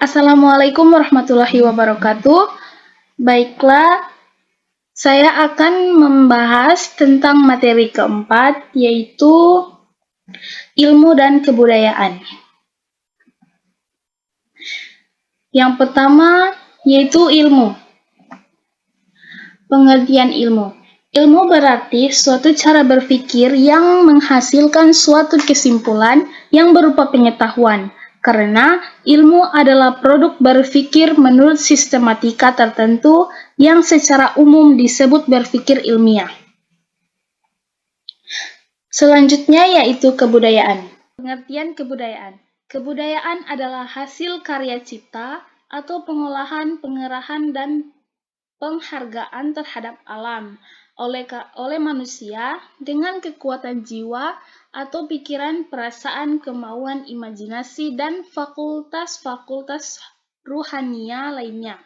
Assalamualaikum warahmatullahi wabarakatuh. Baiklah, saya akan membahas tentang materi keempat, yaitu ilmu dan kebudayaan. Yang pertama, yaitu ilmu. Pengertian ilmu. Ilmu berarti suatu cara berpikir yang menghasilkan suatu kesimpulan yang berupa pengetahuan. Karena ilmu adalah produk berpikir menurut sistematika tertentu yang secara umum disebut berpikir ilmiah. Selanjutnya yaitu kebudayaan. Pengertian kebudayaan. Kebudayaan adalah hasil karya cipta atau pengolahan, pengerahan, dan penghargaan terhadap alam oleh manusia dengan kekuatan jiwa atau pikiran, perasaan, kemauan, imajinasi, dan fakultas-fakultas ruhania lainnya,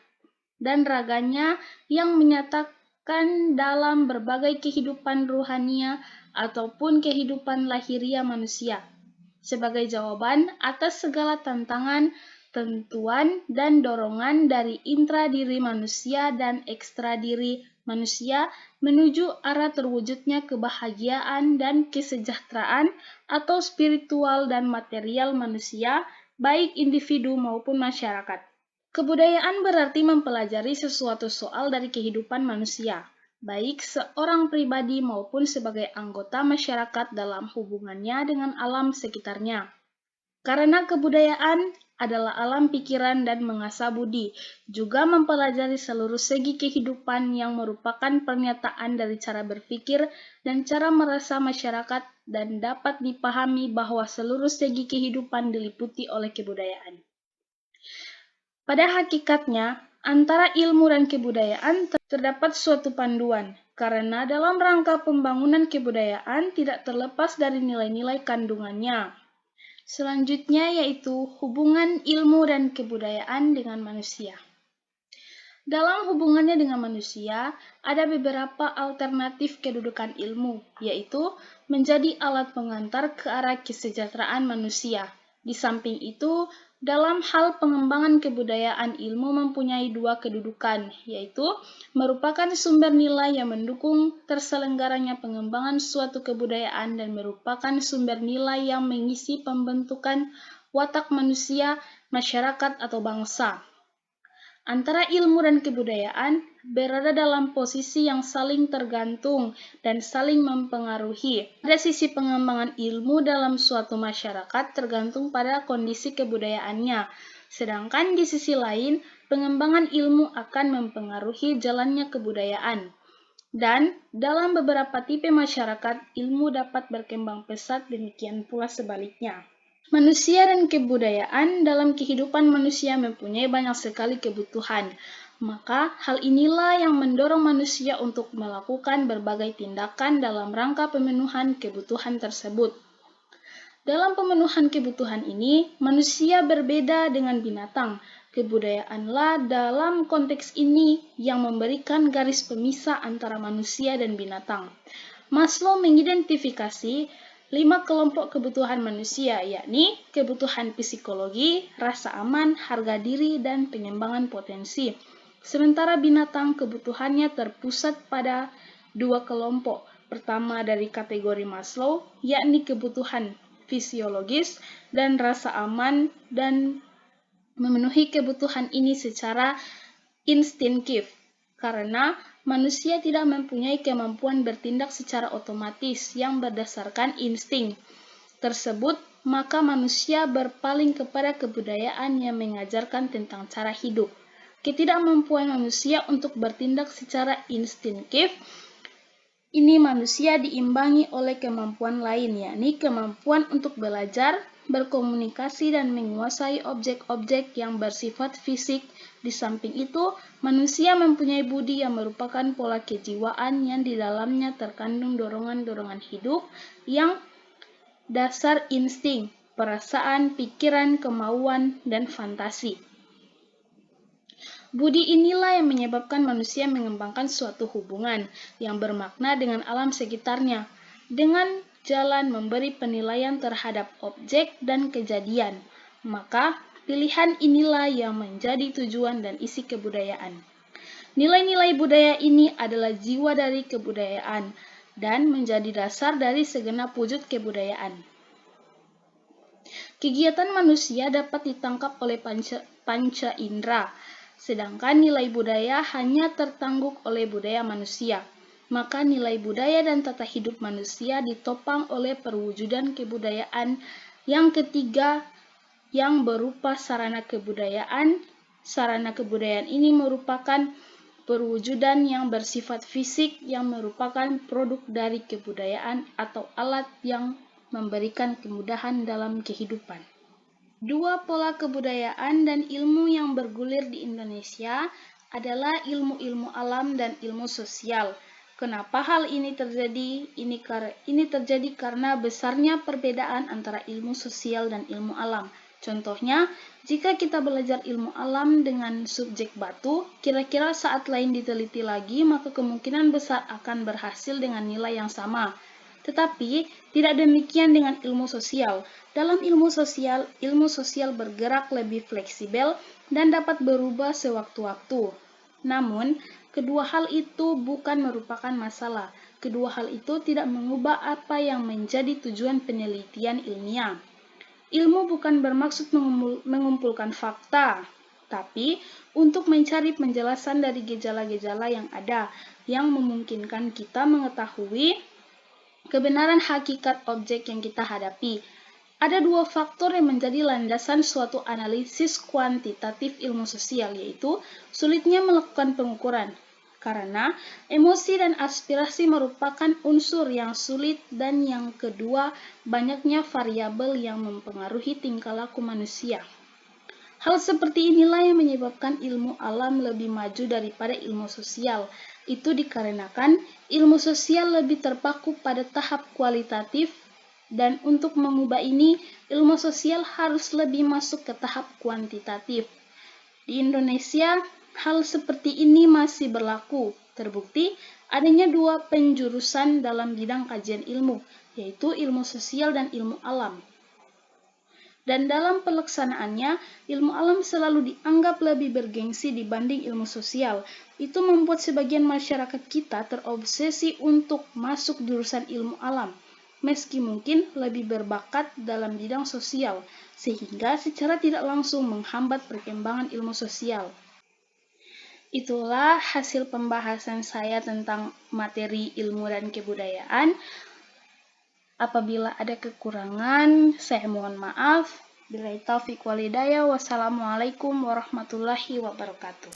dan raganya yang menyatakan dalam berbagai kehidupan ruhania ataupun kehidupan lahiria manusia, sebagai jawaban atas segala tantangan, tentuan, dan dorongan dari intra diri manusia dan ekstra diri manusia menuju arah terwujudnya kebahagiaan dan kesejahteraan atau spiritual dan material manusia, baik individu maupun masyarakat. Kebudayaan berarti mempelajari sesuatu soal dari kehidupan manusia, baik seorang pribadi maupun sebagai anggota masyarakat dalam hubungannya dengan alam sekitarnya. Karena kebudayaan adalah alam pikiran dan mengasah budi, juga mempelajari seluruh segi kehidupan yang merupakan pernyataan dari cara berpikir dan cara merasa masyarakat dan dapat dipahami bahwa seluruh segi kehidupan diliputi oleh kebudayaan. Pada hakikatnya, antara ilmu dan kebudayaan terdapat suatu panduan, karena dalam rangka pembangunan kebudayaan tidak terlepas dari nilai-nilai kandungannya. Selanjutnya yaitu hubungan ilmu dan kebudayaan dengan manusia. Dalam hubungannya dengan manusia, ada beberapa alternatif kedudukan ilmu, yaitu menjadi alat pengantar ke arah kesejahteraan manusia. Di samping itu, dalam hal pengembangan kebudayaan, ilmu mempunyai dua kedudukan, yaitu merupakan sumber nilai yang mendukung terselenggaranya pengembangan suatu kebudayaan dan merupakan sumber nilai yang mengisi pembentukan watak manusia, masyarakat, atau bangsa. Antara ilmu dan kebudayaan berada dalam posisi yang saling tergantung dan saling mempengaruhi. Pada sisi pengembangan ilmu dalam suatu masyarakat tergantung pada kondisi kebudayaannya, sedangkan di sisi lain pengembangan ilmu akan mempengaruhi jalannya kebudayaan. Dan dalam beberapa tipe masyarakat, ilmu dapat berkembang pesat, demikian pula sebaliknya. Manusia dan kebudayaan dalam kehidupan manusia mempunyai banyak sekali kebutuhan. Maka hal inilah yang mendorong manusia untuk melakukan berbagai tindakan dalam rangka pemenuhan kebutuhan tersebut. Dalam pemenuhan kebutuhan ini, manusia berbeda dengan binatang. Kebudayaanlah dalam konteks ini yang memberikan garis pemisah antara manusia dan binatang. Maslow mengidentifikasi 5 kelompok kebutuhan manusia, yakni kebutuhan psikologi, rasa aman, harga diri, dan pengembangan potensi. Sementara binatang kebutuhannya terpusat pada 2 kelompok. Pertama dari kategori Maslow, yakni kebutuhan fisiologis dan rasa aman, dan memenuhi kebutuhan ini secara instinktif. Karena manusia tidak mempunyai kemampuan bertindak secara otomatis yang berdasarkan insting tersebut, maka manusia berpaling kepada kebudayaan yang mengajarkan tentang cara hidup. Ketidakmampuan manusia untuk bertindak secara instinktif ini manusia diimbangi oleh kemampuan lain, yakni kemampuan untuk belajar, berkomunikasi, dan menguasai objek-objek yang bersifat fisik. Di samping itu, manusia mempunyai budi yang merupakan pola kejiwaan yang di dalamnya terkandung dorongan-dorongan hidup yang dasar insting, perasaan, pikiran, kemauan, dan fantasi. Budi inilah yang menyebabkan manusia mengembangkan suatu hubungan yang bermakna dengan alam sekitarnya, dengan jalan memberi penilaian terhadap objek dan kejadian. Maka, Pilihan inilah yang menjadi tujuan dan isi kebudayaan. Nilai-nilai budaya ini adalah jiwa dari kebudayaan dan menjadi dasar dari segenap wujud kebudayaan. Kegiatan manusia dapat ditangkap oleh panca indera, sedangkan nilai budaya hanya tertangguk oleh budaya manusia. Maka nilai budaya dan tata hidup manusia ditopang oleh perwujudan kebudayaan yang ketiga yang berupa sarana kebudayaan. Sarana kebudayaan ini merupakan perwujudan yang bersifat fisik yang merupakan produk dari kebudayaan atau alat yang memberikan kemudahan dalam kehidupan. Dua pola kebudayaan dan ilmu yang bergulir di Indonesia adalah ilmu-ilmu alam dan ilmu sosial. Kenapa hal ini terjadi? Ini terjadi karena besarnya perbedaan antara ilmu sosial dan ilmu alam. Contohnya, jika kita belajar ilmu alam dengan subjek batu, kira-kira saat lain diteliti lagi, maka kemungkinan besar akan berhasil dengan nilai yang sama. Tetapi, tidak demikian dengan ilmu sosial. Dalam ilmu sosial bergerak lebih fleksibel dan dapat berubah sewaktu-waktu. Namun, kedua hal itu bukan merupakan masalah. Kedua hal itu tidak mengubah apa yang menjadi tujuan penelitian ilmiah. Ilmu bukan bermaksud mengumpulkan fakta, tapi untuk mencari penjelasan dari gejala-gejala yang ada, yang memungkinkan kita mengetahui kebenaran hakikat objek yang kita hadapi. Ada dua faktor yang menjadi landasan suatu analisis kuantitatif ilmu sosial, yaitu sulitnya melakukan pengukuran. Karena emosi dan aspirasi merupakan unsur yang sulit, dan yang kedua, banyaknya variabel yang mempengaruhi tingkah laku manusia. Hal seperti inilah yang menyebabkan ilmu alam lebih maju daripada ilmu sosial. Itu dikarenakan ilmu sosial lebih terpaku pada tahap kualitatif, dan untuk mengubah ini, ilmu sosial harus lebih masuk ke tahap kuantitatif. Di Indonesia, hal seperti ini masih berlaku. Terbukti adanya dua penjurusan dalam bidang kajian ilmu, yaitu ilmu sosial dan ilmu alam. Dan dalam pelaksanaannya, ilmu alam selalu dianggap lebih bergengsi dibanding ilmu sosial. Itu membuat sebagian masyarakat kita terobsesi untuk masuk jurusan ilmu alam, meski mungkin lebih berbakat dalam bidang sosial, sehingga secara tidak langsung menghambat perkembangan ilmu sosial. Itulah hasil pembahasan saya tentang materi ilmu dan kebudayaan. Apabila ada kekurangan, saya mohon maaf. Billahi taufiq wal hidayah. Wassalamualaikum warahmatullahi wabarakatuh.